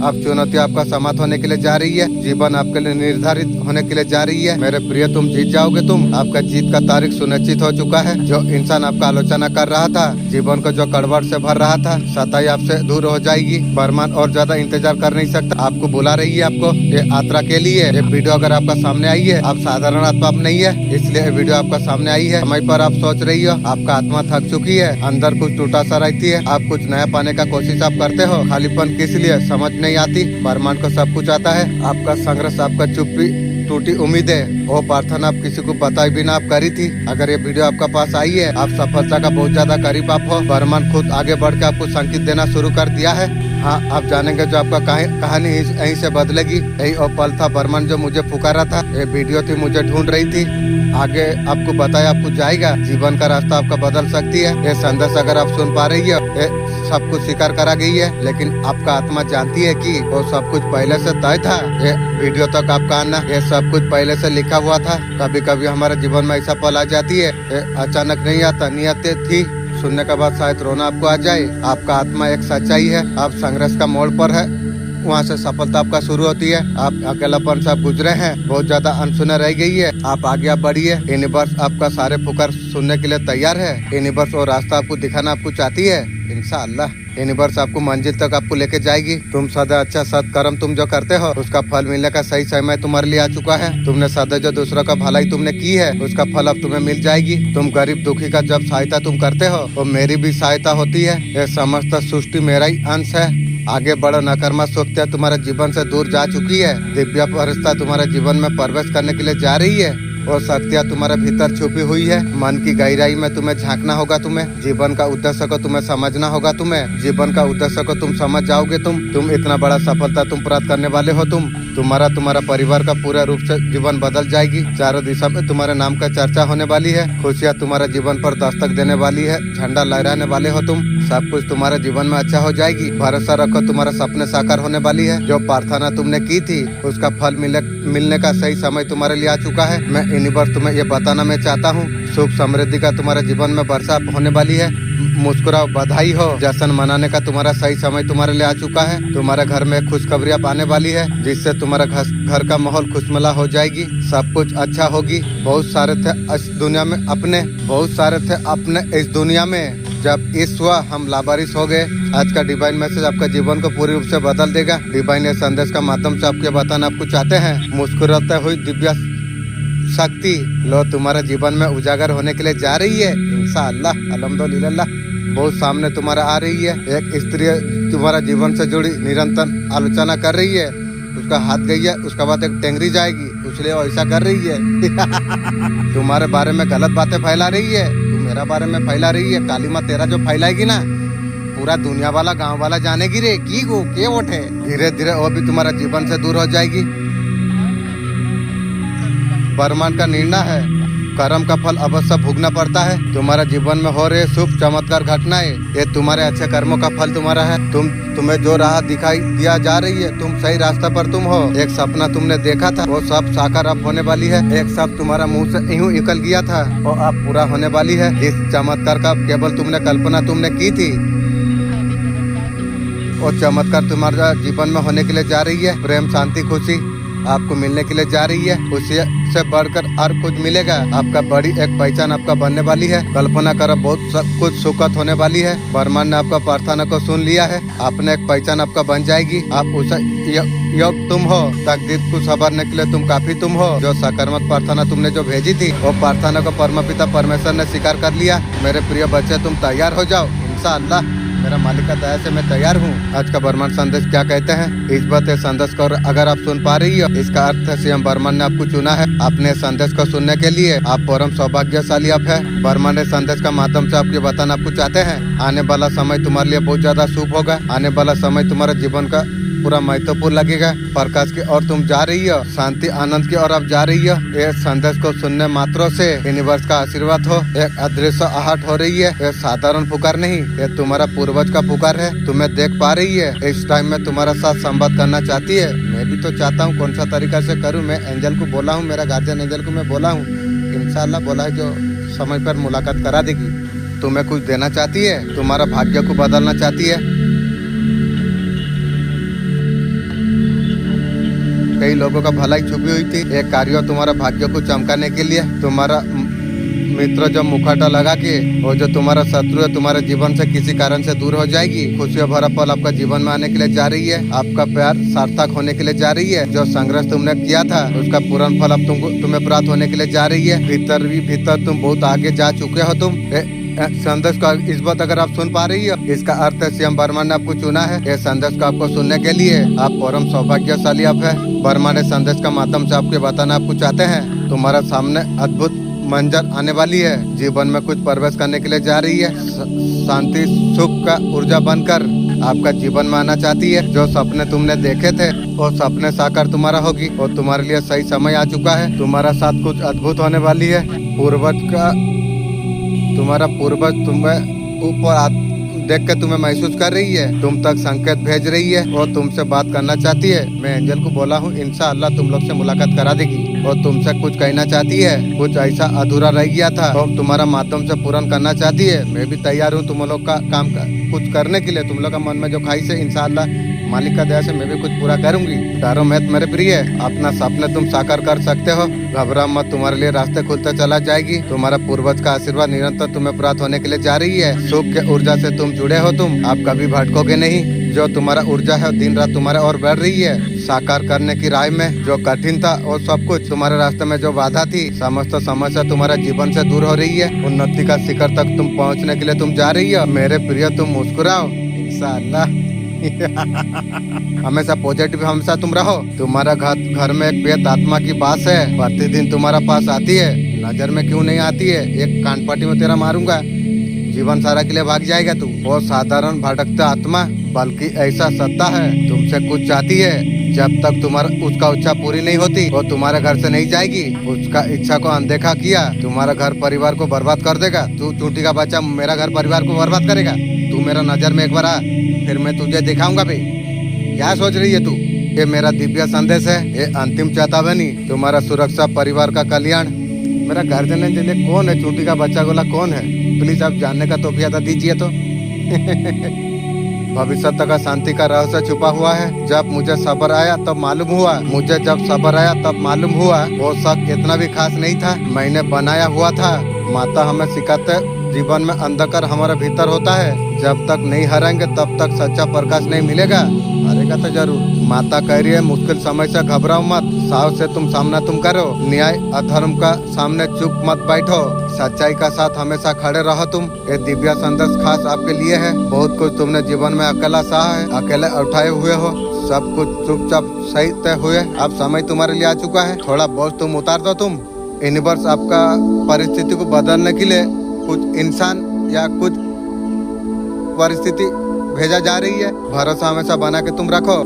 अब चुनौती आपका समाप्त होने के लिए जा रही है, जीवन आपके लिए निर्धारित होने के लिए जा रही है। मेरे प्रिय, तुम जीत जाओगे। तुम आपका जीत का तारीख सुनिश्चित हो चुका है। जो इंसान आपका आलोचना कर रहा था, जीवन को जो कड़वाहट से भर रहा था, सताई आपसे दूर हो जाएगी। बरमान और ज्यादा इंतजार कर नहीं सकता, आपको बुला रही है। आपको ये यात्रा के लिए ये वीडियो अगर आपका सामने आई है, आप साधारण आत्मा नहीं है, इसलिए ये वीडियो आपका सामने आई है। समय पर आप सोच रही हो, आपका आत्मा थक चुकी है, अंदर कुछ टूटा सा रहती है, आप कुछ नया पाने का कोशिश आप करते हो। खालीपन किस लिए समझ नहीं आती। बरमान को सब कुछ आता है। आपका संघर्ष, आपका चुप्पी, टूटी उम्मीदें, वो प्रार्थना आप किसी को बताई बिना आप करी थी। अगर ये वीडियो आपका पास आई है, आप सफलता का बहुत ज्यादा करीब आप हो। बरमान खुद आगे बढ़ के आपको संकेत देना शुरू कर दिया है। हाँ, आप जानेंगे जो आपका कहानी यहीं से बदलेगी। यही वो पल था बरमान जो मुझे पुकारा था। ये वीडियो थी, मुझे ढूंढ रही थी। आगे आपको बताया, आपको जाएगा, जीवन का रास्ता आपका बदल सकती है। ये संदेश अगर आप सुन पा रही है, ये सब कुछ स्वीकार करा गई है, लेकिन आपका आत्मा जानती है कि वो सब कुछ पहले से तय था। ये वीडियो तक आपका आना, ये सब कुछ पहले से लिखा हुआ था। कभी कभी हमारे जीवन में ऐसा पल आ जाती है, ये अचानक नहीं आता, नियत थी। सुनने के बाद शायद रोना आपको आ जाए। आपका आत्मा एक सच्चाई है। आप संघर्ष का मोड़ पर है, वहाँ से सफलता आपका शुरू होती है। आप अकेलापन से आप गुजरे हैं, बहुत ज्यादा अनसुना रह गई है, आप आगे आप बढ़िए। यूनिवर्स आपका सारे पुकार सुनने के लिए तैयार है। यूनिवर्स और रास्ता आपको दिखाना आपको चाहती है। इंशाअल्लाह यूनिवर्स आपको मंजिल तक आपको लेके जाएगी। तुम सदा अच्छा सत्कर्म तुम जो करते हो, उसका फल मिलने का सही समय तुम्हारे लिए आ चुका है। तुमने सदा जो दूसरों का भलाई तुमने की है, उसका फल अब तुम्हें मिल जाएगी। तुम गरीब दुखी का जब सहायता तुम करते हो, वो मेरी भी सहायता होती है। यह समस्त सृष्टि मेरा ही अंश है। आगे बढ़ो, नकारात्मक सोचते तुम्हारे जीवन से दूर जा चुकी है। दिव्य फरिश्ता तुम्हारे जीवन में प्रवेश करने के लिए जा रही है। और शक्तियाँ तुम्हारे भीतर छुपी हुई है। मन की गहराई में तुम्हें झांकना होगा। तुम्हें जीवन का उद्देश्य को तुम्हें समझना होगा। तुम्हें जीवन का उद्देश्य को तुम समझ जाओगे। तुम इतना बड़ा सफलता तुम प्राप्त करने वाले हो। तुम्हारा परिवार का पूरा रूप से जीवन बदल जाएगी। चारों दिशा में तुम्हारे नाम का चर्चा होने वाली है। खुशियाँ तुम्हारे जीवन पर दस्तक देने वाली है। झंडा लहराने वाले हो तुम। सब कुछ तुम्हारे जीवन में अच्छा हो जाएगी। भरोसा रखो, तुम्हारे सपने साकार होने वाली है। जो प्रार्थना तुमने की थी, उसका फल मिलने का सही समय तुम्हारे लिए आ चुका है। मैं यूनिवर्स तुम्हें ये बताना मैं चाहता हूँ, सुख समृद्धि का तुम्हारे जीवन में वर्षा होने वाली है। मुस्कुराओ, बधाई हो। जश्न मनाने का तुम्हारा सही समय तुम्हारे लिए आ चुका है। तुम्हारे घर में खुशखबरियाँ आने वाली है, जिससे तुम्हारा घर का माहौल खुशमला हो जाएगी। सब कुछ अच्छा होगी। बहुत सारे थे इस दुनिया में अपने, बहुत सारे थे अपने इस दुनिया में। जब इस हुआ हम लावारिस हो गए। आज का डिवाइन मैसेज आपका जीवन को पूरी रूप से बदल देगा। डिवाइन ये संदेश का माध्यम से आपके बताना आपको चाहते हैं। मुस्कुराते हुई दिव्य शक्ति लो तुम्हारे जीवन में उजागर होने के लिए जा रही है। इंशाअल्लाह, अल्हम्दुलिल्लाह। बहुत सामने तुम्हारा आ रही है। एक स्त्री तुम्हारा जीवन से जुड़ी निरंतर आलोचना कर रही है। उसका हाथ गई है, उसके बाद एक टेंगरी जाएगी, इसलिए वो ऐसा कर रही है। तुम्हारे बारे में गलत बातें फैला रही है। तुम मेरा बारे में फैला रही है। कालीमा तेरा जो फैलाएगी ना, पूरा दुनिया वाला गांव वाला जानेगी रे की गो के वोटे। धीरे धीरे वो भी तुम्हारा जीवन से दूर हो जाएगी। बरमान का निर्णय है, कर्म का फल अवश्य भोगना पड़ता है। तुम्हारे जीवन में हो रहे शुभ चमत्कार घटनाएं, ये तुम्हारे अच्छे कर्मों का फल तुम्हारा है। तुम्हें जो राह दिखाई दिया जा रही है, तुम सही रास्ता पर तुम हो। एक सपना तुमने देखा था, वो सब साकार अब होने वाली है। एक शब्द तुम्हारा मुंह से यूं निकल गया था, वो अब पूरा होने वाली है। जिस चमत्कार का केवल तुमने कल्पना तुमने की थी, वो चमत्कार तुम्हारे जीवन में होने के लिए जा रही है। प्रेम, शांति, खुशी आपको मिलने के लिए जा रही है। खुशी से बढ़कर और कुछ मिलेगा। आपका बड़ी एक पहचान आपका बनने वाली है। कल्पना करो, बहुत कुछ सुखद होने वाली है। बरमान ने आपका प्रार्थना को सुन लिया है। आपने एक पहचान आपका बन जाएगी। आप उसे योग तुम हो। तकदीर को संवारने के लिए तुम काफी तुम हो। जो सकारात्मक प्रार्थना तुमने जो भेजी थी, वो प्रार्थना को परमपिता परमेश्वर ने स्वीकार कर लिया। मेरे प्रिय बच्चे, तुम तैयार हो जाओ। इंशाअल्लाह मेरा मालिक का दया से मैं तैयार हूँ। आज का बरमान संदेश क्या कहते हैं, इस बात संदेश को अगर आप सुन पा रही हो, इसका अर्थ है सीएम बरमान ने आपको चुना है अपने संदेश को सुनने के लिए। आप परम सौभाग्यशाली आप है। बरमान ने संदेश का माध्यम से आपके बताना आपको चाहते हैं, आने वाला समय तुम्हारे लिए बहुत ज्यादा शुभ होगा। आने वाला समय तुम्हारे जीवन का पूरा महत्वपूर्ण लगेगा। प्रकाश की ओर तुम जा रही हो, शांति आनंद की ओर आप जा रही हो। ये संदेश को सुनने मात्रों से यूनिवर्स का आशीर्वाद हो। एक अदृश्य आहट हो रही है। ये साधारण पुकार नहीं, ये तुम्हारा पूर्वज का पुकार है। तुम्हें देख पा रही है। इस टाइम में तुम्हारा साथ संवाद करना चाहती है। मैं भी तो चाहता हूँ, कौन सा तरीका से करूँ। मैं एंजल को बोला हूँ, मेरा गार्जियन एंजल को मैं बोला हूँ। इंशाल्लाह बोला है जो समय पर मुलाकात करा देगी। तुम्हें कुछ देना चाहती है, तुम्हारा भाग्य को बदलना चाहती है। कई लोगों का भलाई छुपी हुई थी। एक कार्य तुम्हारा भाग्य को चमकाने के लिए तुम्हारा मित्र जो मुखौटा लगा के और जो तुम्हारा शत्रु है तुम्हारे जीवन से किसी कारण से दूर हो जाएगी। खुशियों भरा पल आपका जीवन में आने के लिए जा रही है। आपका प्यार सार्थक होने के लिए जा रही है। जो संघर्ष तुमने किया था उसका पूर्ण फल अब तुम्हें प्राप्त होने के लिए जा रही है। भीतर तुम बहुत आगे जा चुके हो। तुम संदेश का इस बात अगर आप सुन पा रही हो, इसका अर्थ है सीएम वर्मा ने आपको चुना है। ये संदेश को आपको सुनने के लिए आप परम सौभाग्यशाली आप है। वर्मा ने संदेश का माध्यम से आपके बताना आपको चाहते हैं। तुम्हारा सामने अद्भुत मंजर आने वाली है। जीवन में कुछ प्रवेश करने के लिए जा रही है। शांति सुख का ऊर्जा बनकर आपका जीवन में आना चाहती है। जो सपने तुमने देखे थे वो सपने साकार तुम्हारा होगी और तुम्हारे लिए सही समय आ चुका है। तुम्हारा साथ कुछ अद्भुत होने वाली है। तुम्हारा पूर्वज तुम्हें ऊपर देख के तुम्हें महसूस कर रही है। तुम तक संकेत भेज रही है और तुमसे बात करना चाहती है। मैं एंजल को बोला हूँ इंशाअल्लाह तुम लोग से मुलाकात करा देगी और तुमसे कुछ कहना चाहती है। कुछ ऐसा अधूरा रह गया था और तुम्हारा माध्यम से पूर्ण करना चाहती है। मैं भी तैयार हूँ तुम लोग का काम कुछ करने के लिए। तुम लोग का मन में जो ख्वाहिश है इंशाअल्लाह मालिक का दया से मैं भी कुछ पूरा करूंगी। डरो मत मेरे प्रिय, अपना सपने तुम साकार कर सकते हो। घबरा मत, तुम्हारे लिए रास्ते खुलते चला जाएगी। तुम्हारा पूर्वज का आशीर्वाद निरंतर तुम्हें प्राप्त होने के लिए जा रही है। सुख के ऊर्जा से तुम जुड़े हो। तुम आप कभी भटकोगे नहीं। जो तुम्हारा ऊर्जा है दिन रात तुम्हारे और बढ़ रही है। साकार करने की राह में जो कठिन था और सब कुछ तुम्हारे रास्ते में जो बाधा थी समस्त समस्या तुम्हारे जीवन से दूर हो रही है। उन्नति का शिखर तक तुम पहुंचने के लिए तुम जा रही हो। मेरे प्रिय तुम मुस्कुराओ इंशाअल्लाह। हमेशा पॉजिटिव हमेशा तुम रहो। तुम्हारा घर में एक बेत आत्मा की बात है। प्रतिदिन तुम्हारा पास आती है। नजर में क्यों नहीं आती है? एक कान पट्टी में तेरा मारूंगा, जीवन सारा के लिए भाग जाएगा तू। वो साधारण भटकता आत्मा बल्कि ऐसा सत्ता है तुमसे कुछ चाहती है। जब तक तुम्हारा उसका इच्छा पूरी नहीं होती वो तुम्हारे घर से नहीं जाएगी। उसका इच्छा को अनदेखा किया तुम्हारा घर परिवार को बर्बाद कर देगा। तू चूंटी का बच्चा मेरा घर परिवार को बर्बाद करेगा। तू मेरा नजर में एक बार आ, फिर मैं तुझे दिखाऊंगा भाई। क्या सोच रही है तू? ये मेरा दिव्य संदेश है। ये अंतिम चेतावनी, तुम्हारा सुरक्षा, परिवार का कल्याण। मेरा घर देने के लिए कौन है? चूंटी का बच्चा गोला कौन है? प्लीज आप जानने का तौफीक दीजिए तो। भविष्य का शांति का रहस्य छुपा हुआ है। जब मुझे सब्र आया तब मालूम हुआ। जब सब्र आया तब मालूम हुआ वो शक इतना भी खास नहीं था। मैंने बनाया हुआ था। माता हमें सिखाते जीवन में अंधकार हमारे भीतर होता है। जब तक नहीं हराएंगे तब तक सच्चा प्रकाश नहीं मिलेगा। हारेगा तो जरूर। माता कह रही है मुश्किल समय से घबराओ मत। साहस से तुम सामना तुम करो। न्याय अधर्म का सामने चुप मत बैठो। सच्चाई का साथ हमेशा खड़े रहो तुम। ये दिव्य संदेश खास आपके लिए है। बहुत कुछ तुमने जीवन में अकेला सहा है, अकेले उठाए हुए हो। सब कुछ चुपचाप सही तय हुए। अब समय तुम्हारे लिए आ चुका है। थोड़ा बोझ तुम उतार दो। तुम यूनिवर्स आपका परिस्थिति को बदलने के लिए कुछ इंसान या कुछ परिस्थिति भेजा जा रही है। भरोसा हमेशा बना के तुम रखो।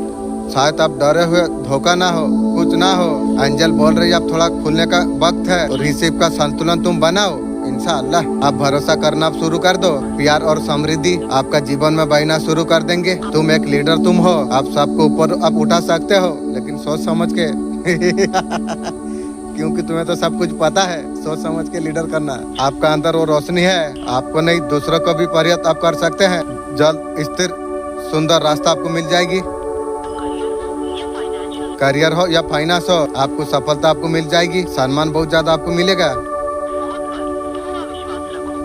शायद आप डरे हुए, धोखा ना हो, कुछ ना हो। एंजल बोल रही है अब थोड़ा खुलने का वक्त है और रिसीव का संतुलन तुम बनाओ। इंशाअल्लाह आप भरोसा करना आप शुरू कर दो। प्यार और समृद्धि आपका जीवन में बहना शुरू कर देंगे। तुम एक लीडर तुम हो। आप सबको ऊपर आप उठा सकते हो, लेकिन सोच समझ के। क्योंकि तुम्हें तो सब कुछ पता है। सोच समझ के लीडर करना। आपका अंदर वो रोशनी है। आपको नहीं दूसरों को भी पर्याप्त आप कर सकते हैं। जल्द स्थिर सुंदर रास्ता आपको मिल जाएगी। करियर हो या फाइनेंस हो, आपको सफलता आपको मिल जाएगी। सम्मान बहुत ज्यादा आपको मिलेगा।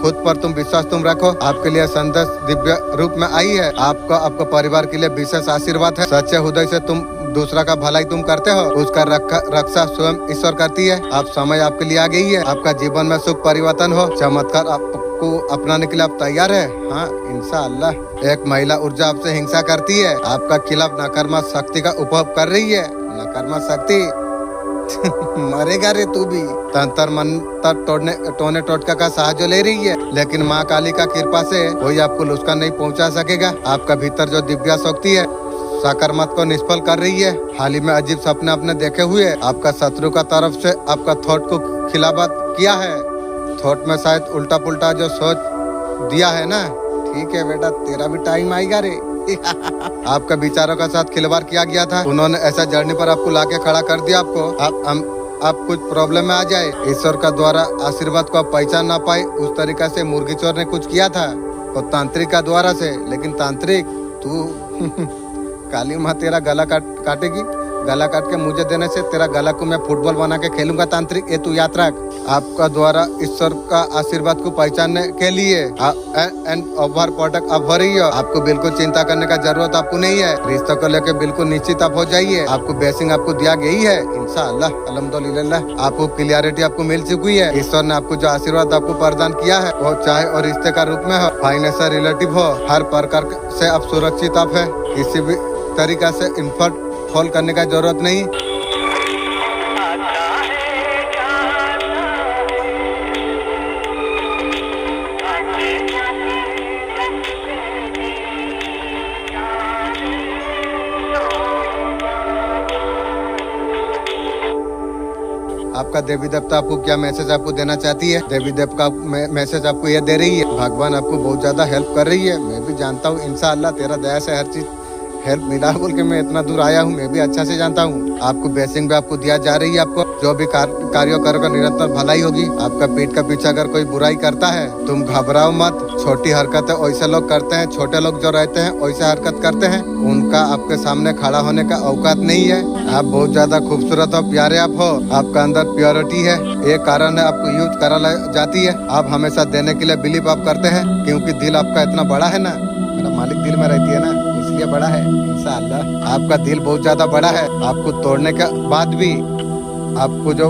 खुद पर तुम विश्वास तुम रखो। आपके लिए संदेश दिव्य रूप में आई है। आपको परिवार के लिए विशेष आशीर्वाद है। सच्चे हृदय से तुम दूसरा का भलाई तुम करते हो, उसका रक्षा स्वयं ईश्वर करती है। आप समय आपके लिए आ गई है। आपका जीवन में सुख परिवर्तन हो, चमत्कार आपको अपनाने के लिए आप तैयार है। हाँ इंशाअल्लाह। एक महिला ऊर्जा आपसे हिंसा करती है। आपका खिलाफ नकारात्मक शक्ति का उपयोग कर रही है। नकारात्मक शक्ति मरेगा रे तू भी। तंत्र मंत्र टोने टोटका का सहारा ले रही है, लेकिन माँ काली का कृपा से कोई आपको नुकसान नहीं पहुँचा सकेगा। आपका भीतर जो दिव्य शक्ति है सकारात्मक को निष्फल कर रही है। हाल ही में अजीब सपने आपने देखे हुए। आपका शत्रु का तरफ से आपका थॉट को खिलाफत किया है। थॉट में शायद उल्टा पुल्टा जो सोच दिया है ना। ठीक है बेटा, तेरा भी टाइम आएगा रे। आपका विचारों का साथ खिलवाड़ किया गया था। उन्होंने ऐसा जर्नी पर आपको लाके खड़ा कर दिया। आपको आप कुछ प्रॉब्लम में आ जाए। ईश्वर का द्वारा आशीर्वाद को आप पहचान ना पाए, उस तरीका से मुर्गी चोर ने कुछ किया था और तांत्रिक का द्वारा से। लेकिन तांत्रिक तू काली माँ तेरा गला काटेगी। गला काट के मुझे देने से तेरा गला को मैं फुटबॉल बना के खेलूंगा तांत्रिक, ये तू याद रख। आपका द्वारा ईश्वर का आशीर्वाद को पहचानने के लिए एंड ओवर प्रोडक्ट अब हो रही हो। आपको बिल्कुल चिंता करने का जरूरत आपको नहीं है। रिश्तों को लेकर बिल्कुल निश्चित आप हो जाइए। आपको ब्लेसिंग आपको दिया गई है इंशाअल्लाह अल्हम्दुलिल्लाह। आपको क्लियरिटी आपको मिल चुकी है। ईश्वर ने आपको जो आशीर्वाद आपको प्रदान किया है वो चाहे और रिश्ते का रूप में हो, फाइनेंशियल रिलेटिव हो, हर प्रकार से आप सुरक्षित आप है। किसी भी तरीका से इन्फर्ट फॉल करने का जरूरत नहीं। आपका देवी देवता आपको क्या मैसेज आपको देना चाहती है? देवी देवता मैसेज आपको ये दे रही है, भगवान आपको बहुत ज्यादा हेल्प कर रही है। मैं भी जानता हूँ इंशाअल्लाह तेरा दया से हर चीज हेल्प मिला बोल के मैं इतना दूर आया हूँ। मैं भी अच्छा से जानता हूँ आपको ब्लेसिंग भी आपको दिया जा रही है। आपको जो भी कार्यों करोगे निरंतर भलाई होगी। आपका पीठ का पीछे अगर कोई बुराई करता है तुम घबराओ मत। छोटी हरकतें वैसे लोग करते हैं, छोटे लोग जो रहते हैं वैसे हरकत करते हैं, उनका आपके सामने खड़ा होने का औकात नहीं है। आप बहुत ज्यादा खूबसूरत हो, प्यारे आप हो, आपका अंदर प्योरिटी है, ये कारण है आपको यूज करा जाती है। आप हमेशा देने के लिए बिलीव आप करते हैं क्योंकि दिल आपका इतना बड़ा है ना, मेरा मालिक दिल में रहती है ना, इसलिए बड़ा है इंशाअल्लाह। आपका दिल बहुत ज्यादा बड़ा है। आपको तोड़ने के बाद भी आपको जो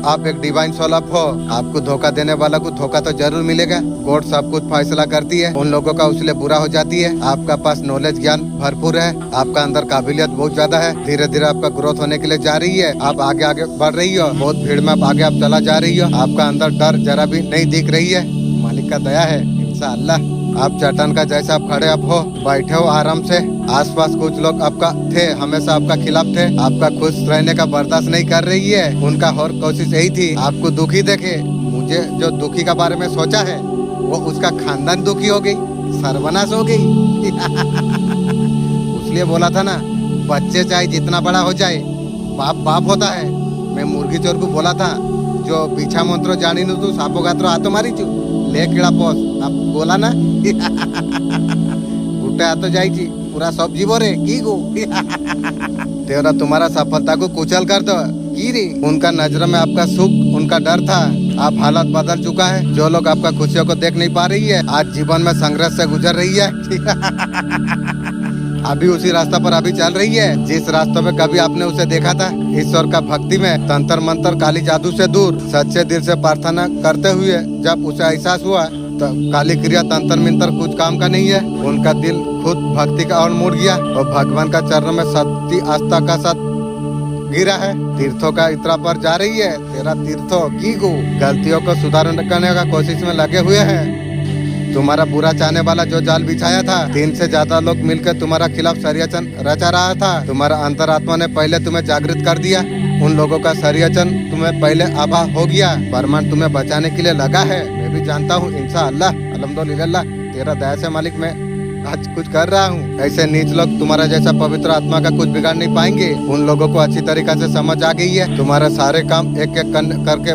आप एक डिवाइन सोल आप हो, आपको धोखा देने वाला को धोखा तो जरूर मिलेगा। कोर्ट सब कुछ फैसला करती है, उन लोगों का उसलिए बुरा हो जाती है। आपका पास नॉलेज ज्ञान भरपूर है, आपका अंदर काबिलियत बहुत ज्यादा है। धीरे धीरे आपका ग्रोथ होने के लिए जा रही है। आप आगे आगे बढ़ रही हो, बहुत भीड़ में आप आगे आप चला जा रही हो। आपका अंदर डर जरा भी नहीं दिख रही है, मालिक का दया है इंशाअल्लाह। आप चट्टान का जैसा आप खड़े आप हो, बैठे हो आराम से। आसपास कुछ लोग आपका थे, हमेशा आपका खिलाफ थे, आपका खुश रहने का बर्दाश्त नहीं कर रही है। उनका और कोशिश यही थी आपको दुखी देखे। मुझे जो दुखी का बारे में सोचा है वो उसका खानदान दुखी हो गई, सर्वनाश हो गई। इसलिए बोला था ना, बच्चे चाहे जितना बड़ा हो जाए बाप बाप होता है। मैं मुर्गी चोर को बोला था जो पीछा मंत्र जानी नु तू सापो गात्रो हाथो मारी चू ले कीड़ा पोस, आप बोला ना गुटे हाथो जाई पूरा सब जीवो रे की गो। तेरा तुम्हारा सफलता को कुचल कर दो की रे। उनका नजर में आपका सुख, उनका डर था। आप हालत बदल चुका है। जो लोग आपका खुशियों को देख नहीं पा रही है, आज जीवन में संघर्ष से गुजर रही है। अभी उसी रास्ता पर अभी चल रही है जिस रास्ते में कभी आपने उसे देखा था। ईश्वर का भक्ति में, तंत्र मंत्र काली जादू से दूर, सच्चे दिल से प्रार्थना करते हुए जब उसे एहसास हुआ तो काली क्रिया तंत्र मंत्र कुछ काम का नहीं है। उनका दिल खुद भक्ति का ओर मुड़ गया और भगवान का चरण में सच्ची आस्था का साथ गिरा है। तीर्थों का यात्रा पर जा रही है। तेरा तीर्थों की गो गलतियों को सुधार करने का कोशिश में लगे हुए हैं। तुम्हारा बुरा चाहने वाला जो जाल बिछाया था, 3 से ज्यादा लोग मिलकर तुम्हारा खिलाफ षड्यंत्र रचा रहा था। तुम्हारा अंतरात्मा ने पहले तुम्हें जागृत कर दिया। उन लोगों का षड्यंत्र तुम्हें पहले आभा हो गया। ब्रह्मांड तुम्हें बचाने के लिए लगा है। मैं भी जानता हूँ इंशाअल्लाह अल्हम्दुलिल्लाह तेरा दया से मालिक मैं आज कुछ कर रहा हूँ। ऐसे नीच लोग तुम्हारा जैसा पवित्र आत्मा का कुछ बिगाड़ नहीं पाएंगे। उन लोगों को अच्छी तरीका से समझ आ गई है। तुम्हारा सारे काम एक एक करके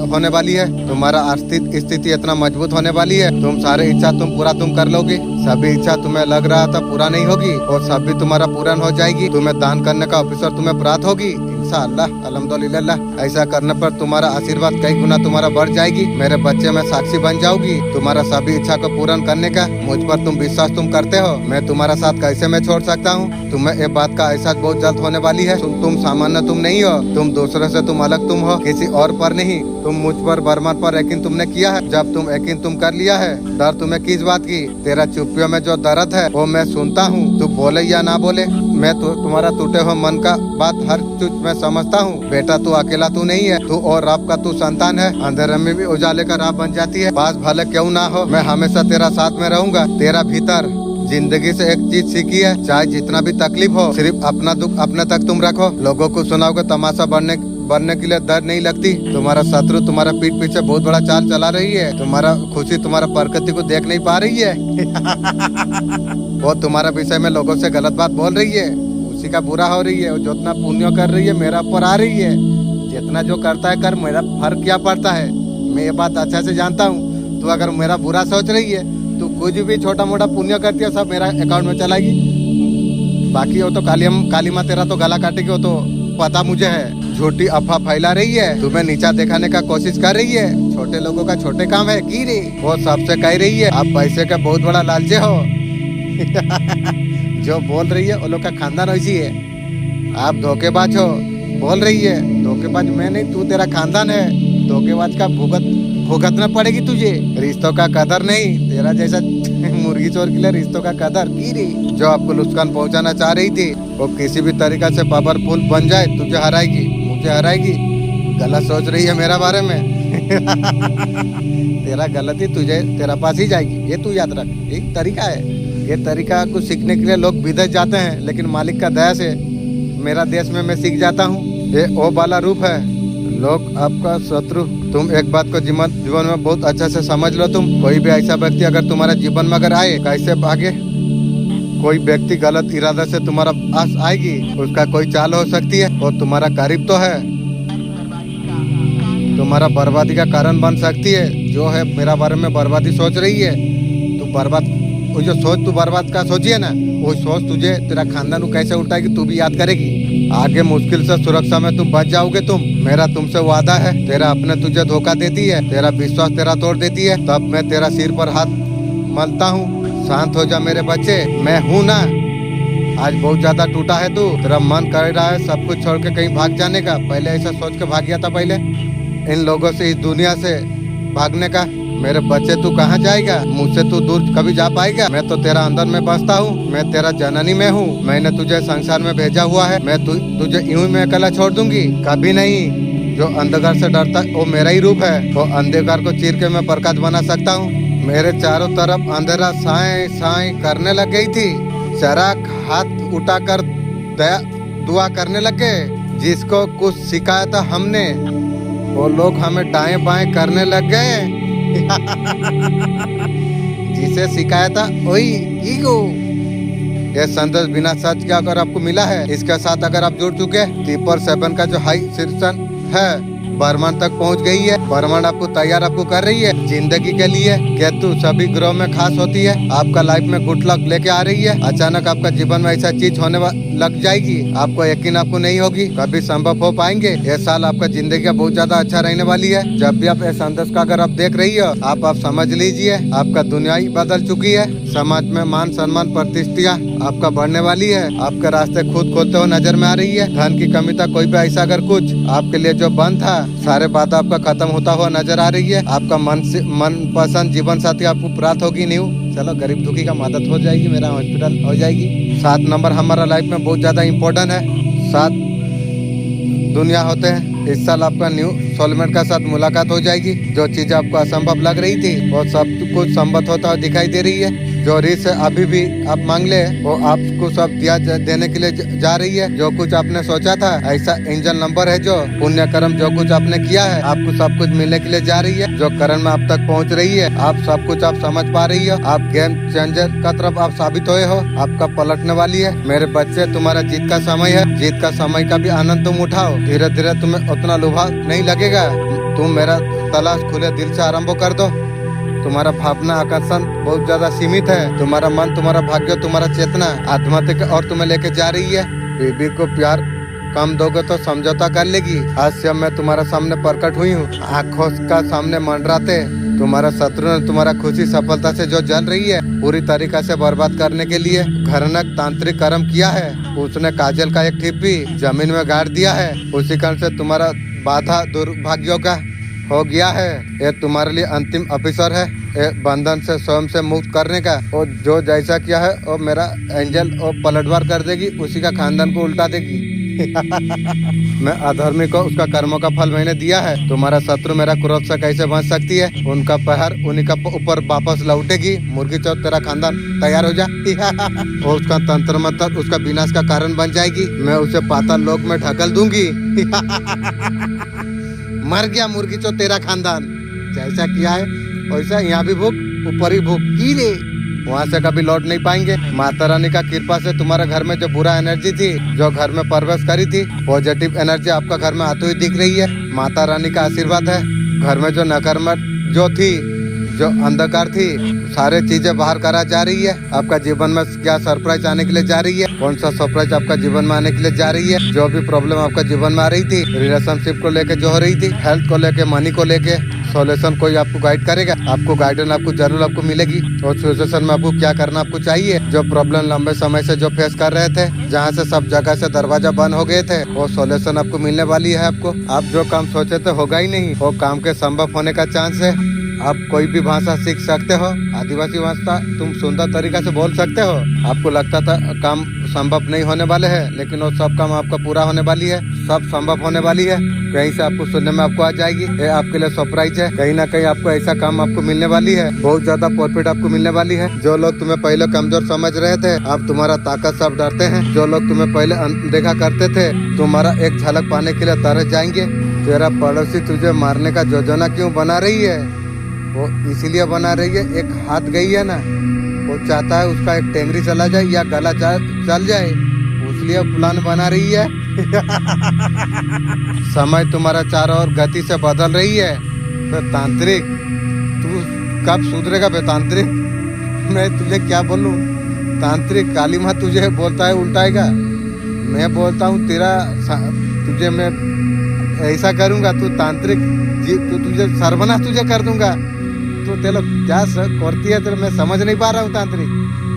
होने वाली है। तुम्हारा आर्थिक स्थिति इतना मजबूत होने वाली है। तुम सारे इच्छा पूरा कर लोगे। सभी इच्छा तुम्हें लग रहा था पूरा नहीं होगी और सभी तुम्हारा पूरा हो जाएगी। तुम्हें दान करने का अवसर तुम्हें प्राप्त होगी इंशाअल्लाह अल्हम्दुलिल्लाह। ऐसा करने पर तुम्हारा आशीर्वाद कई गुना तुम्हारा बढ़ जाएगी। मेरे बच्चे में साक्षी बन जाओगी। तुम्हारा सभी इच्छा को पूरा करने का मुझ पर तुम विश्वास तुम करते हो। मैं तुम्हारा साथ कैसे मैं छोड़ सकता हूँ। तुम्हें ये बात का एहसास बहुत जल्द होने वाली है। तुम सामान्य तुम नहीं हो। तुम दूसरे से तुम अलग तुम हो, किसी और पर नहीं। तुम मुझ पर ब्रह्मांड पर यकीन तुमने किया है। जब तुम यकीन तुम कर लिया है, डर तुम्हें किस बात की। तेरा चुप्पियों में जो दर्द है वो मैं सुनता हूँ। तू बोले या ना बोले, मैं तुम्हारा टूटे हुए मन का बात हर चीज मैं समझता हूँ। बेटा तू अकेला तू नहीं है, तू और रब का तू संतान है। अंधेरे में भी उजाले का राह बन जाती है। पास भले क्यों ना हो, मैं हमेशा तेरा साथ में रहूंगा। तेरा भीतर जिंदगी से एक चीज सीखी है, चाहे जितना भी तकलीफ हो, सिर्फ अपना दुख अपने तक तुम रखो। लोगों को सुनाओगे तमाशा बनने के लिए डर नहीं लगती। तुम्हारा शत्रु तुम्हारा पीठ पीछे बहुत बड़ा चाल चला रही है। तुम्हारा खुशी तुम्हारा प्रकृति को देख नहीं पा रही है। वो तुम्हारा विषय में लोगों से गलत बात बोल रही है, उसी का बुरा हो रही है। जो जितना पुण्य कर रही है मेरा पर आ रही है। जितना जो करता है कर, मेरा फर्क क्या पड़ता है। मैं ये बात अच्छा से जानता हूँ। तो अगर मेरा बुरा सोच रही है तो कुछ भी छोटा मोटा पुण्य करती है सब मेरा अकाउंट में चलाएगी। बाकी वो तो काली माँ तेरा तो गला काटेगी, वो तो पता मुझे है। झूठी अफवाह फैला रही है, तुम्हें नीचा दिखाने का कोशिश कर रही है। छोटे लोगों का छोटे काम है की रे, वो सबसे कह रही है आप पैसे का बहुत बड़ा लालचे हो। जो बोल रही है वो लोग का खानदान वैसी है। आप धोखेबाज हो बोल रही है, धोखेबाज मैं नहीं तू, तेरा खानदान है। धोखेबाज का भुगतना पड़ेगी तुझे। रिश्तों का कदर नहीं, तेरा जैसा मुर्गी चोर के लिए रिश्तों का कदर की रे। जो आपको नुकसान पहुंचाना चाह रही थी वो किसी भी तरीका से पावरफुल बन जाए तुझे हराएगी, मुझे हराएगी। गलत सोच रही है मेरा बारे में। तेरा गलती तुझे तेरा पास ही जाएगी, ये तू याद रख। एक तरीका है, ये तरीका कुछ सीखने के लिए लोग विदेश जाते हैं, लेकिन मालिक का दया से मेरा देश में मैं सीख जाता हूँ। ये ओ वाला रूप है, लोग आपका शत्रु। तुम एक बात को जीवन में बहुत अच्छा से समझ लो। तुम कोई भी ऐसा व्यक्ति अगर तुम्हारे जीवन में अगर आए, कैसे भागे। कोई व्यक्ति गलत इरादा से तुम्हारा पास आएगी, उसका कोई चाल हो सकती है, वो तुम्हारा करीब तो है, तुम्हारा बर्बादी का कारण बन सकती है। जो है मेरा बारे में बर्बादी सोच रही है, तू बर्बाद, वो जो सोच तू बर्बाद का सोची है ना, वो सोच तुझे तेरा खानदान कैसे उठाएगी तू भी याद करेगी। आगे मुश्किल से सुरक्षा में तुम बच जाओगे। तुम, मेरा तुमसे वादा है। तेरा अपने तुझे धोखा देती है, तेरा विश्वास तेरा तोड़ देती है, तब मैं तेरा सिर पर हाथ मलता हूँ। शांत हो जा मेरे बच्चे, मैं हूँ ना। आज बहुत ज्यादा टूटा है तू, तेरा मन कर रहा है सब कुछ छोड़ के कहीं भाग जाने का। पहले ऐसा सोच के भाग गया था, पहले इन लोगों से, इस दुनिया से भागने का। मेरे बच्चे तू कहाँ जाएगा, मुझसे तू दूर कभी जा पाएगा। मैं तो तेरा अंदर में बसता हूँ, मैं तेरा जननी में हूँ। मैंने तुझे संसार में भेजा हुआ है, मैं तुझे यूं ही मैं अकेला छोड़ दूंगी, कभी नहीं। जो अंधकार से डरता वो मेरा ही रूप है, वो अंधकार को चीर के मैं प्रकाश बना सकता हूँ। मेरे चारों तरफ अंधेरा साए साए करने लग गई थी, चराग हाथ उठाकर दुआ करने लगे। जिसको कुछ सिखाया था हमने, वो लोग हमें दाएं बाएं करने लग गए। जिसे सिखाया था वही ईगो। ये संदेश बिना सच के अगर आपको मिला है, इसके साथ अगर आप जुड़ चुके हैं, 7 का जो हाई शीर्षण है ब्रह्मांड तक पहुंच गई है। ब्रह्मांड आपको तैयार आपको कर रही है जिंदगी के लिए। केतु सभी ग्रहों में खास होती है, आपका लाइफ में गुड लक लेके आ रही है। अचानक आपका जीवन में ऐसा चीज होने लग जाएगी, आपको यकीन आपको नहीं होगी कभी संभव हो पाएंगे। ये साल आपका जिंदगी का बहुत ज्यादा अच्छा रहने वाली है। जब भी आप इस संदेश का अगर आप देख रही हो, आप समझ लीजिए आपका दुनिया ही बदल चुकी है। समाज में मान सम्मान प्रतिष्ठा आपका बढ़ने वाली है। आपके रास्ते खुद खोलते हुए नजर में आ रही है। धन की कमी था, कोई भी ऐसा अगर कुछ आपके लिए जो बंद था, सारे बात आपका खत्म होता हुआ नजर आ रही है। आपका मन पसंद जीवन साथी आपको प्राप्त होगी। न्यू चलो गरीब दुखी का मदद हो जाएगी, मेरा हॉस्पिटल हो जाएगी। 7 नंबर हमारा लाइफ में बहुत ज्यादा इम्पोर्टेंट है। 7 दुनिया होते हैं। इस साल आपका न्यू सोलमेट का साथ मुलाकात हो जाएगी। जो चीज आपको असंभव लग रही थी वो सब कुछ संभव होता हुआ दिखाई दे रही है। जो रीस अभी भी आप मांग ले वो आपको सब दिया देने के लिए जा रही है। जो कुछ आपने सोचा था, ऐसा एंजल नंबर है जो पुण्य कर्म जो कुछ आपने किया है, आपको सब कुछ मिलने के लिए जा रही है। जो कर्म में आप तक पहुंच रही है, आप सब कुछ आप समझ पा रही हो। आप गेम चेंजर का तरफ आप साबित हुए हो। आपका पलटने वाली है मेरे बच्चे। तुम्हारा जीत का समय है, जीत का समय का भी आनंद तुम उठाओ। धीरे धीरे तुम्हें उतना लुभा नहीं लगेगा। तुम मेरा तलाश खुले दिल से आरंभ कर दो। तुम्हारा भावना आकर्षण बहुत ज्यादा सीमित है। तुम्हारा मन, तुम्हारा भाग्य, तुम्हारा चेतना आध्यात्मिक और तुम्हें लेके जा रही है। बीबी को प्यार कम दोगे तो समझौता कर लेगी। आज से मैं तुम्हारा सामने प्रकट हुई हूँ, आँखों का सामने मंडराते। तुम्हारा शत्रु ने तुम्हारा खुशी सफलता से जो जल रही है पूरी तरीका से बर्बाद करने के लिए घरनक तांत्रिक कर्म किया है। उसने काजल का एक ठिप्पी जमीन में गाड़ दिया है। उसी कारण से तुम्हारा बाधा दुर्भाग्यों का हो गया है। ये तुम्हारे लिए अंतिम अवसर है बंधन से स्वयं से मुक्त करने का। और जो जैसा किया है वो मेरा एंजल वो पलटवार कर देगी, उसी का खानदान को उल्टा देगी। मैं अधर्मी को उसका कर्मों का फल मैंने दिया है। तुम्हारा शत्रु मेरा क्रोध से कैसे बच सकती है। उनका प्रहार उन्हीं का ऊपर वापस लौटेगी। मुर्गी चौथ तेरा खानदान तैयार हो जा। और उसका तंत्र मंत्र उसका विनाश का कारण बन जाएगी। मैं उसे पाताल लोक में ढकल दूंगी। मर गया मुर्गी चौथ तेरा खानदान। जैसा किया है वैसा यहाँ भी भूख, ऊपर ही भूख की रे। वहाँ से कभी लौट नहीं पाएंगे। माता रानी का कृपा से तुम्हारे घर में जो बुरा एनर्जी थी, जो घर में प्रवेश करी थी, पॉजिटिव एनर्जी आपका घर में आती हुई दिख रही है। माता रानी का आशीर्वाद है। घर में जो नकारात्मक जो थी जो अंधकार थी सारे चीजें बाहर करा जा रही है। आपका जीवन में क्या सरप्राइज आने के लिए जा रही है, कौन सा सरप्राइज आपका जीवन में आने के लिए जा रही है। जो भी प्रॉब्लम आपका जीवन में आ रही थी, रिलेशनशिप को लेके जो हो रही थी, हेल्थ को लेके, मनी को लेके, सॉल्यूशन कोई आपको गाइड करेगा। आपको गाइडेंस आपको जरूर आपको मिलेगी। और सिचुएशन में आपको क्या करना आपको चाहिए। जो प्रॉब्लम लंबे समय से जो फेस कर रहे थे, जहाँ से सब जगह से दरवाजा बंद हो गए थे, वो सॉल्यूशन आपको मिलने वाली है। आपको आप जो काम सोचे थे होगा ही नहीं, वो काम के संभव होने का चांस है। आप कोई भी भाषा सीख सकते हो। आदिवासी भाषा तुम सुंदर तरीका से बोल सकते हो। आपको लगता था काम संभव नहीं होने वाले है, लेकिन वो सब काम आपका पूरा होने वाली है, सब संभव होने वाली है। कहीं से आपको सुनने में आपको आ जाएगी, ये आपके लिए सरप्राइज है। कहीं ना कहीं आपको ऐसा काम आपको मिलने वाली है, बहुत ज्यादा प्रॉफिट आपको मिलने वाली है। जो लोग तुम्हें पहले कमजोर समझ रहे थे, अब तुम्हारा ताकत सब डरते हैं। जो लोग तुम्हें पहले देखा करते थे, तुम्हारा एक झलक पाने के लिए तरस जाएंगे। तेरा पड़ोसी तुझे मारने का योजना क्यों बना रही है, वो इसीलिए बना रही है, एक हाथ गई है ना, वो चाहता है उसका एक टेंगरी चला जाए या गला चल जाए, इसलिए प्लान बना रही है। समय तुम्हारा चारों ओर गति से बदल रही है। तो तांत्रिक तू कब सुधरेगा बे तांत्रिक, मैं तुझे क्या बोलूं। तांत्रिक काली माँ तुझे बोलता है उल्टाएगा, मैं बोलता हूँ तेरा तुझे मैं ऐसा करूंगा, तू तांत्रिक जी तू तुझे सर्वनाश तुझे कर दूंगा। तो तेरा क्या करती है तेरा, मैं समझ नहीं पा रहा हूँ।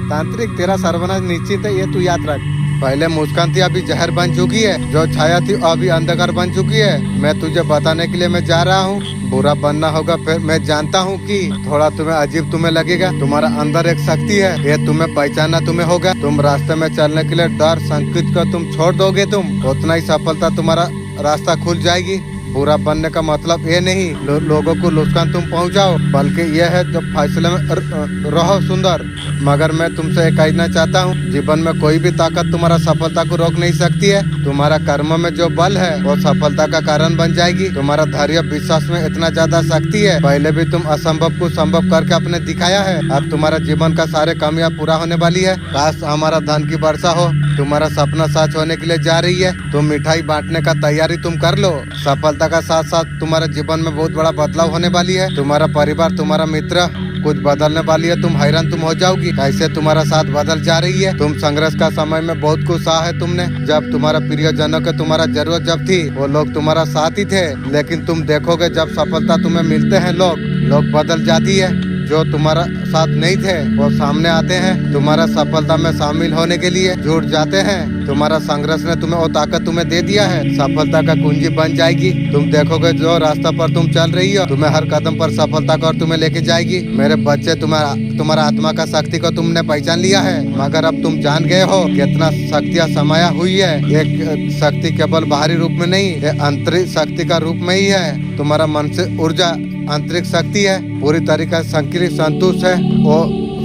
तांत्रिक तेरा सर्वनाश निश्चित है, ये तू याद रख। पहले मुस्कान थी, अभी जहर बन चुकी है। जो छाया थी अभी अंधकार बन चुकी है। मैं तुझे बताने के लिए मैं जा रहा हूँ, बुरा बनना होगा। फिर मैं जानता हूँ कि थोड़ा तुम्हें अजीब तुम्हें लगेगा। तुम्हारा अंदर एक शक्ति है, ये तुम्हें पहचानना तुम्हें होगा। तुम रास्ते में चलने के लिए डर संकुच को तुम छोड़ दोगे, तुम उतना ही सफलता तुम्हारा रास्ता खुल जाएगी। बुरा बनने का मतलब ये नहीं लोगों को नुकसान तुम पहुंचाओ, बल्कि यह है जब फैसले में रहो सुंदर। मगर मैं तुमसे एक कहना चाहता हूँ, जीवन में कोई भी ताकत तुम्हारा सफलता को रोक नहीं सकती है। तुम्हारा कर्म में जो बल है वो सफलता का कारण बन जाएगी। तुम्हारा धैर्य विश्वास में इतना ज्यादा शक्ति है, पहले भी तुम असंभव को संभव करके अपने दिखाया है। अब तुम्हारा जीवन का सारे कामयाब पूरा होने वाली है। काश हमारा धन की वर्षा हो, तुम्हारा सपना सच होने के लिए जा रही है। तुम मिठाई बांटने का तैयारी तुम कर लो। सफलता का साथ साथ तुम्हारे जीवन में बहुत बड़ा बदलाव होने वाली है। तुम्हारा परिवार, तुम्हारा मित्र कुछ बदलने वाली है। तुम हैरान तुम हो जाओगी कैसे तुम्हारा साथ बदल जा रही है। तुम संघर्ष का समय में बहुत कुछ सहा है तुमने। जब तुम्हारा प्रियजनों को तुम्हारा जरूरत जब थी, वो लोग तुम्हारा साथ ही थे। लेकिन तुम देखोगे जब सफलता तुम्हें मिलते हैं, लोग बदल जाती है। जो तुम्हारा साथ नहीं थे वो सामने आते हैं, तुम्हारा सफलता में शामिल होने के लिए जुट जाते हैं। तुम्हारा संघर्ष ने तुम्हें वो ताकत तुम्हें दे दिया है, सफलता का कुंजी बन जाएगी। तुम देखोगे जो रास्ता पर तुम चल रही हो, तुम्हें हर कदम पर सफलता को और तुम्हें लेके जाएगी। मेरे बच्चे, तुम्हारा आत्मा का शक्ति को तुमने पहचान लिया है, मगर अब तुम जान गए हो कितना शक्तियाँ समाया हुई है। एक शक्ति केवल बाहरी रूप में नहीं, ये आंतरिक शक्ति का रूप में ही है। तुम्हारा मन से ऊर्जा आंतरिक शक्ति है, पूरी तरीका संकीर्ण संतुष्ट है। वो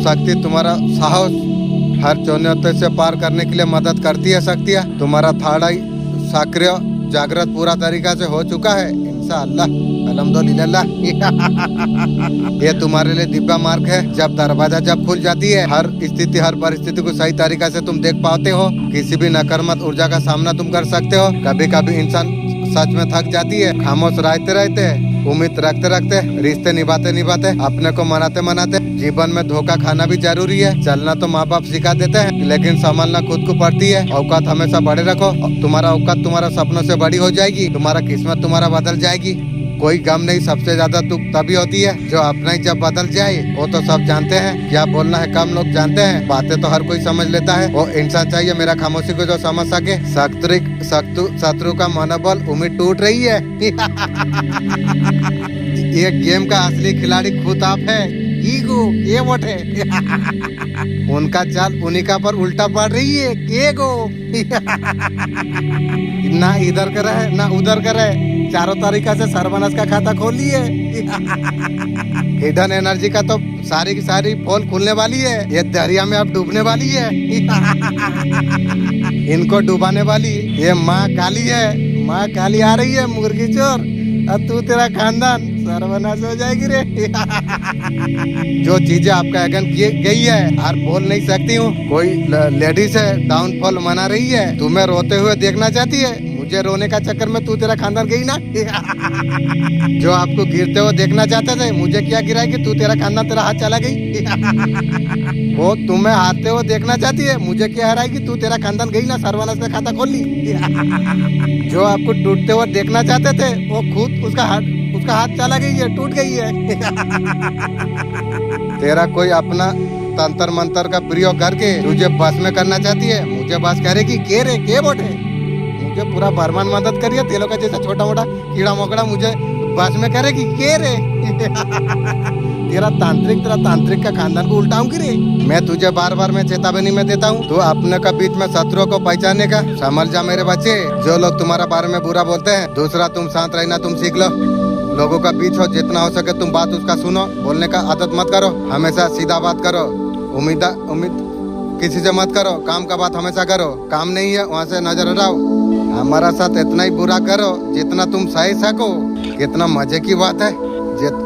शक्ति तुम्हारा साहस हर चुनौती से पार करने के लिए मदद करती है। शक्तियाँ तुम्हारा थर्ड आई सक्रिय जागृत पूरा तरीका से हो चुका है। इंशाअल्लाह, अल्हम्दुलिल्लाह। ये तुम्हारे लिए दिव्य मार्ग है। जब दरवाजा जब खुल जाती है, हर स्थिति हर परिस्थिति को सही तरीका से तुम देख पाते हो। किसी भी नकारात्मक ऊर्जा का सामना तुम कर सकते हो। कभी कभी इंसान सच में थक जाती है, खामोश रहते उम्मीद रखते रिश्ते निभाते अपने को मनाते जीवन में धोखा खाना भी जरूरी है। चलना तो माँ बाप सिखा देते हैं, लेकिन संभालना खुद को पड़ती है। औकात हमेशा बड़े रखो, तुम्हारा औकात तुम्हारा सपनों से बड़ी हो जाएगी। तुम्हारा किस्मत तुम्हारा बदल जाएगी। कोई गम नहीं, सबसे ज्यादा दुख तभी होती है जो अपना ही जब बदल जाए। वो तो सब जानते हैं, क्या बोलना है कम लोग जानते हैं, बातें तो हर कोई समझ लेता है। वो इंसान चाहिए मेरा खामोशी को जो समझ सके। शत्रु का मनोबल उम्मीद टूट रही है। ये गेम का असली खिलाड़ी खुद आप है। ईगो ये वोट है। उनका चाल उन्हीं का पर उल्टा पड़ रही है। ईगो ना इधर करे ना उधर करे, चारों तरीका से सर्वनाश का खाता खोल लिए। हिडन एनर्जी का तो सारी की सारी पोल खुलने वाली है। ये दरिया में अब डूबने वाली है। इनको डुबाने वाली ये माँ काली है। माँ काली आ रही है, मुर्गी चोर। अब तू तेरा खानदान सर्वनाश हो जाएगी रे। जो चीजें आपका अगेंस्ट की गई है, हर बोल नहीं सकती हूँ। कोई लेडीज है डाउनफॉल मना रही है, तुम्हें रोते हुए देखना चाहती है। मुझे रोने का चक्कर में तू तेरा खानदान गई ना। जो आपको गिरते हुए देखना चाहते थे, मुझे क्या गिराएगी, तू तेरा खानदान तेरा हाथ चला गई। वो तुम्हें हारते हुए देखना चाहती है, मुझे क्या हराएगी, तू तेरा खानदान गई ना, सर्वनाश में खाता खोल ली। जो आपको टूटते हुए देखना चाहते थे, वो खुद उसका हाथ चला गई है, टूट गई है। तेरा कोई अपना तंत्र मंत्र का प्रयोग करके तुझे बस में करना चाहती है, मुझे बस करेगी के रे के बोटे, मुझे पूरा भरमान मदद करिए, तेलों का जैसा छोटा मोटा कीड़ा मकोड़ा मुझे बस में करेगी के रे। तेरा तांत्रिक का खानदान को उल्टाऊंगी रे। मैं तुझे बार बार मैं चेतावनी में देता हूँ, तू अपने का बीच में शत्रुओं को पहचानने का समझ जा मेरे बच्चे। जो लोग तुम्हारा बारे में बुरा बोलते हैं, दूसरा तुम शांत रहना तुम सीख लो। लोगों का बीच हो, जितना हो सके तुम बात उसका सुनो, बोलने का आदत मत करो, हमेशा सीधा बात करो, उम्मीद किसी से मत करो, काम का बात हमेशा करो, काम नहीं है वहाँ से नजर हटाओ। हमारा साथ इतना ही बुरा करो जितना तुम सही सको। कितना मजे की बात है,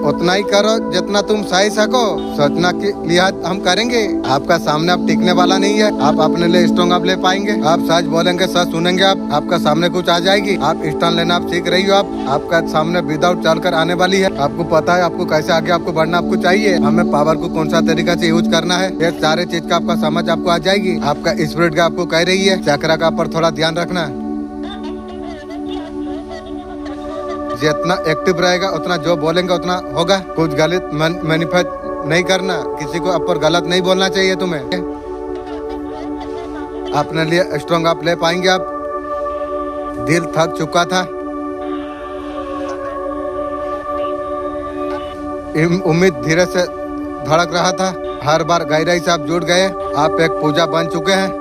उतना ही करो जितना तुम सही सको। सोचना की लिहाज हम करेंगे, आपका सामने अब टिकने वाला नहीं है। आप अपने लिए स्ट्रॉन्ग अप ले पाएंगे, आप सच बोलेंगे, सच सुनेंगे, आपका सामने कुछ आ जाएगी। आप स्टैंड लेना आप सीख रही हो, आपका सामने विदाउट चलकर आने वाली है। आपको पता है आपको कैसे आगे आपको बढ़ना आपको चाहिए, हमें पावर को कौन सा तरीका से यूज करना है, ये सारे चीज का आपका समझ आपको आ जाएगी। आपका स्पिरिट का आपको कह रही है चक्र का पर थोड़ा ध्यान रखना। जितना एक्टिव रहेगा उतना जो बोलेंगे उतना होगा। कुछ गलत मैनिफेस्ट नहीं करना, किसी को आप पर गलत नहीं बोलना चाहिए तुम्हें। अपने लिए स्ट्रॉन्ग आप ले पाएंगे। आप दिल थक चुका था, उम्मीद धीरे से धड़क रहा था, हर बार गहराई से आप जुड़ गए। आप एक पूजा बन चुके हैं।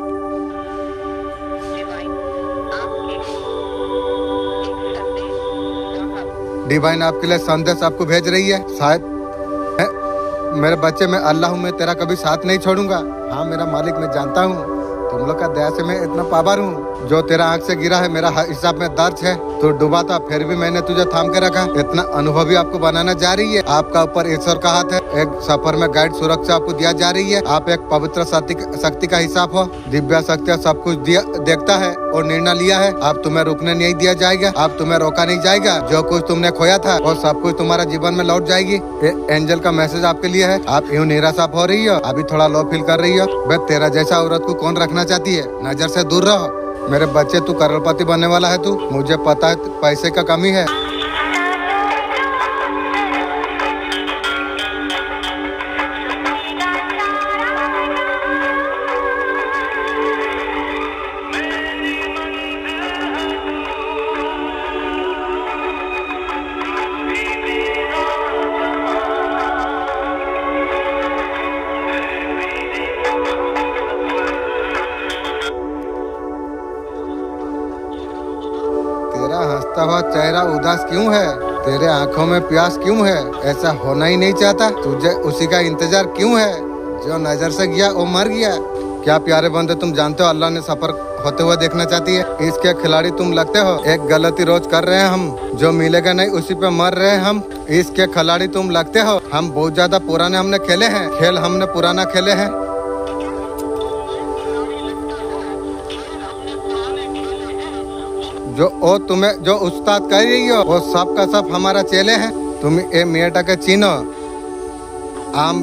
डिवाइन आपके लिए संदेश आपको भेज रही है। शायद मेरे बच्चे, मैं अल्लाह हूँ, मैं तेरा कभी साथ नहीं छोड़ूंगा। हाँ मेरा मालिक, मैं जानता हूँ तुम लोग का दया से मैं इतना पावर हूँ। जो तेरा आंख से गिरा है मेरा हिसाब में दर्ज है, तो डूबा था फिर भी मैंने तुझे थाम के रखा। इतना अनुभवी आपको बनाना जा रही है। आपका ऊपर ईश्वर का हाथ है, एक सफर में गाइड सुरक्षा आपको दिया जा रही है। आप एक पवित्र शक्ति का हिसाब हो, दिव्य शक्ति सब कुछ देखता है और निर्णय लिया है। आप तुम्हें रुकने नहीं दिया जाएगा, आप तुम्हें रोका नहीं जाएगा। जो कुछ तुमने खोया था वो सब कुछ तुम्हारा जीवन में लौट जाएगी। एंजल का मैसेज आपके लिए है। आप यूँ निराश हो रही हो, अभी थोड़ा लो फील कर रही हो। बस तेरा जैसा औरत को कौन रखना चाहती है, नजर से दूर रहो। मेरे बच्चे, तू करोड़पति बनने वाला है। तू, मुझे पता है पैसे का कमी है। तेरा हंसता हुआ चेहरा उदास क्यों है? तेरे आंखों में प्यास क्यों है? ऐसा होना ही नहीं चाहता, तुझे उसी का इंतजार क्यों है? जो नजर से गया वो मर गया। क्या प्यारे बंदे, तुम जानते हो अल्लाह ने सफर होते हुए देखना चाहती है। इसके खिलाड़ी तुम लगते हो। एक गलती रोज कर रहे हैं हम, जो मिलेगा नहीं उसी पे मर रहे हैं हम। इसके खिलाड़ी तुम लगते हो। हम बहुत ज्यादा पुराने हमने खेले हैं, खेल हमने पुराना खेले हैं। जो तुम्हें जो उस्ताद कह रही हो वो सब का सब हमारा चेले हैं। तुम ए मेटा के चीनो आम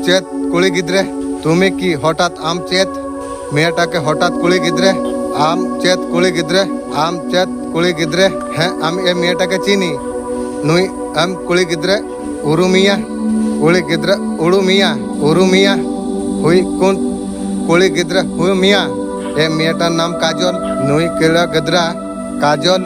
चेत कुड़ी गिद्रे, तुम्हें की हठात आम चेत मेटा के हठात कुड़ी गिद्रे, आम चेत कुड़ी गिद्रे, आम चेत कुड़ी गिद्रे हैं। आम ए मेटा के चीनी नुई आम कुड़ी गिद्रे उरुमिया कुड़ी गिद्रे उड़ुमिया उरुमिया हुई कुन कुड़ी गिद्रे हुई मिया। ए मेटा नाम काजल नुई केड़ा गद्रा काजल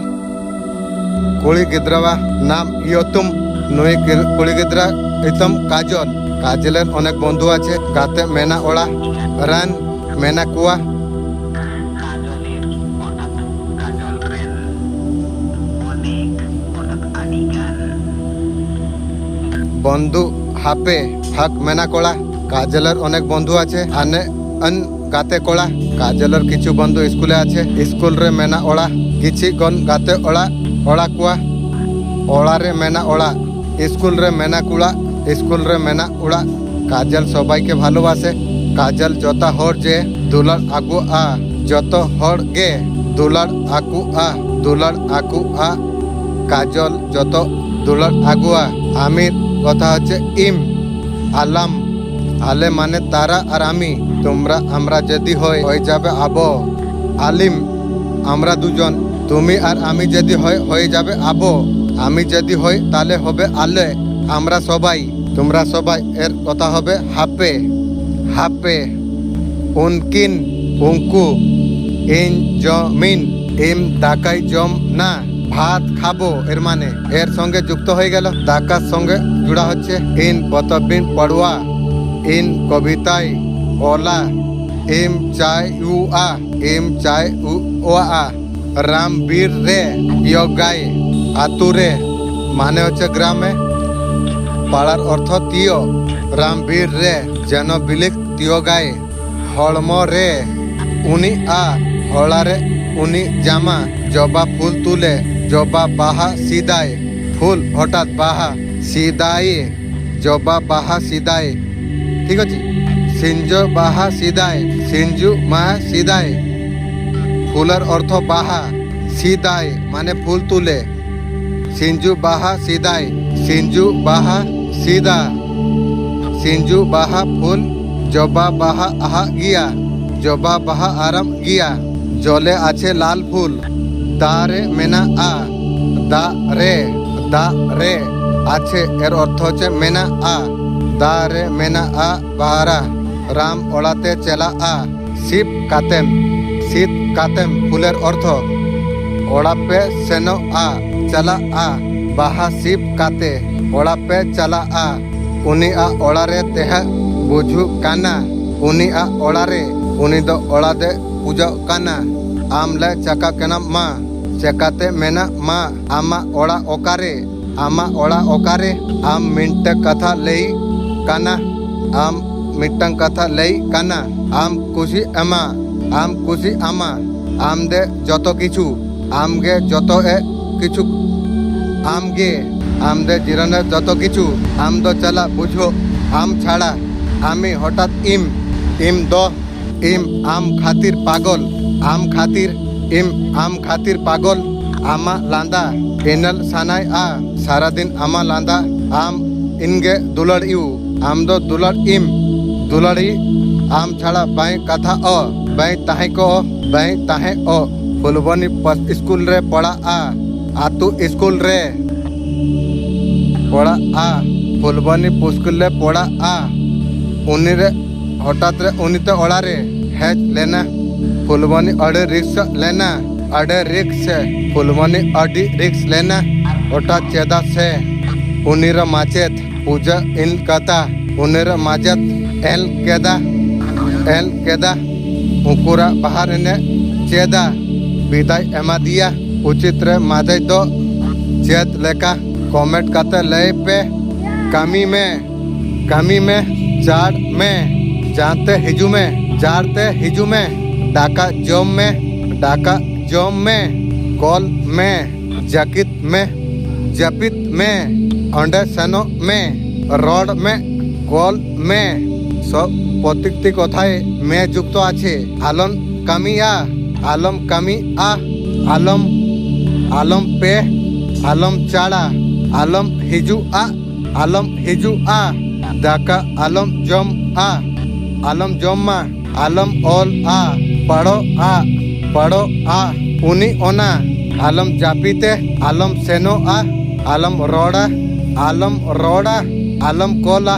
कुड़ी गिद्रवा नाम इयतुम नुई कुड़ी गिद्रा इतम काजल। काजलेर अनेक बंधु आछे, गाते मेना ओड़ा रान मेना कुआ। बंधु हापे हक मेना कोड़ा। काजलेर अनेक बंधु आछे, आने अन गाते कोड़ा। काजलर किछु बंधु स्कूले आछे, स्कूल रे मेना ओड़ा। किछि गन गाते ओड़ा ओड़ा कुआ, ओड़ा रे मेना ओड़ा। स्कूल रे मेना कुड़ा, स्कूल रे मेना उड़ा। काजल सबाई के भालोबासे। काजल जोता होर जे दुलार आगु आ, जोतो होर गे দুলার আকু আ দুলার আকু আ কাজল যত দুলার আগুয়া আমির কথা হচ্ছে ইম আলাম আলে মানে তারা আর আমি তোমরা আমরা যদি হয়ে যাবে আবো আলিম আমরা দুজন তুমি আর আমি যদি হয়ে যাবে আবো আমি যদি হই তাহলে হবে আলে আমরা সবাই তোমরা সবাই এর কথা হবে হাপে হাপে উনকিন উঙ্কু ইন জমিন ইম দাকাই জম না ভাত খাবো এর মানে এর সঙ্গে যুক্ত হয়ে গেল দাকার সঙ্গে জুড়া হচ্ছে ইন পতবিন পড়ুয়া ইন কবিতায় ওলা ইম চাই উ আ ইম চাই উ ও আ রামবীর রে ইয়োগাই আতুরে মানে হচ্ছে গ্রামে পাড়ার অর্থ তিয় রামবীর রে যেন বিলিক তিয় গায়ে হলম রে উনি আ হলারে উনি জামা জবা ফুল তুলে জবা বাহা সিদায় ফুল হঠাৎ বাহা সিদায়ে জবা বাহা সিদায় ঠিক আছে সিঞ্জো বাহা সিদায় সিঞ্জু মাহা সিদায় ফুলের অর্থ বাহা সিদায় মানে ফুল তুলে সিঞ্জু বাহা সিদায় সিঞ্জু বাহা সিদা সিঞ্জু বাহা ফুল জবা বাহা আহা গিয়া জবা বাহা আরাম গিয়া জলে আছে লাল ফুল দারে মেনা আ দা রে আছে এর অর্থ হচ্ছে মেনা আ দারে মেনা আ বাহারা রাম ওড়াতে চেলা আ শিব কাতেম ফুলের অর্থ ওড়াপে সেনো আ চলা আ বাহা শিব কাতে ওড়াপে চলা আ উনি আ ওড়ারে তেহ বুঝু কানা উনি আ ওড়ারে উনি দ ওড়াদে পুজো কানা আমলে চাকা কেনা মা চেকাতে মেনা মা আমা ওড়া ওকারে আম মিন্ট কথা লেই কানা আম মিট্টাং কথা লেই কানা আম খুশি আমা আম দে যত কিছু আমগে যত এ কিছু আমগে আম দে জিরানের যত কিছু আম দ চালা বুঝো আম ছাড়া আমি হঠাৎ ইম ইম আম খাতির পাগল আম খাতির পাগল আমা লান্দা এনল সানাই আ সারাদিন আমা লান্দা আম ইনগে দুলার ইউ আম দো দুলার ইম দুলারি আম ছাড়া বাই কথা অ বাই তাহে কো বাই তাহে অ ফুলবনি স্কুল রে পড়া আ আতু স্কুল রে পড়া আ ফুলবনি স্কুল রে পড়া আ উনি রে হঠাৎ রে উনিতে ওড়া রে হেজ लेना फुलवानी अड़े रिक्स लेना अड़े रिक्स फुलवानी अड़ी रिक्स लेना ओटा चेदा से उनीर माचेत पूजा इन कथा उनीर माजत एल केदा उकुरा बाहर ने चेदा विदाय एमा दिया उचित रे मादे दो चेत लेका कमेंट करते ले पे कमी में चार में जानते हिजू में डाका जोम में कॉल में जपित में अंडे सनो में रड में कॉल में सब प्रत्येकटी कथाय में যুক্ত আছে আলম কামিয়া আলম पे আলম চাড়া আলম হিজু আ ডাকা আলম জম্মা आलम ओल आ पढ़ो आ उनी ओना आलम जापीते आलम सेनो आ आलम रोड़ा आलम कोला